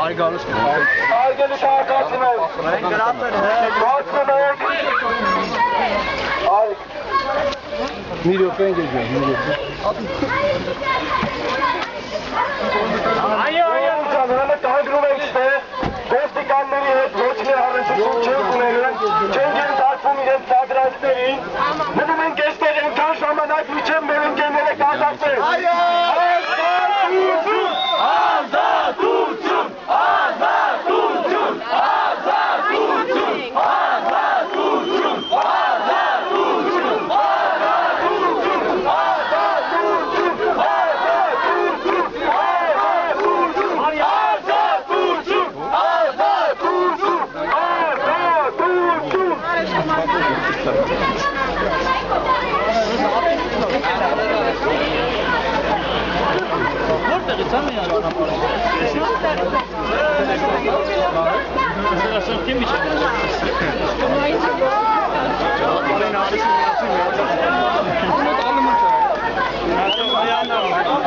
Արգելի քաղաքացիներ, բացվում եք, մի րոպե են գեջան, մի րոպե։ Հրամը կհանգրում եք ստեղ, ոստիկանների հետ ոչ մի առնչություն չեն ունենում, չեն ենթարկվում իրենց պատրաստներին, մնում ենք այստեղ այնքան ժամանակ մինչև մեր ընկերները կազատվեն։ Ազատություն! Ազատություն! Ազատություն! Ազատություն! Ազատություն!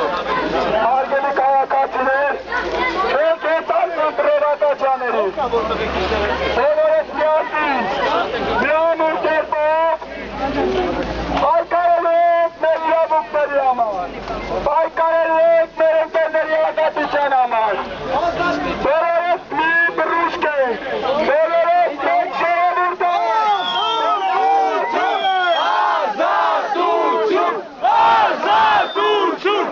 Արգելի քաղաքացիներ, եք հետան ընտրերատաճաներից, բոլորս միասին, միամուր կերպով, պայքարելու եք մեր իրավունքների համար, պայքարելու եք մեր ընկերների ակատության համար, բոլորս մի բռուշկ ենք, բոլորս մենք ժողովուրդ ենք, ազատություն, ազատություն, ազատություն,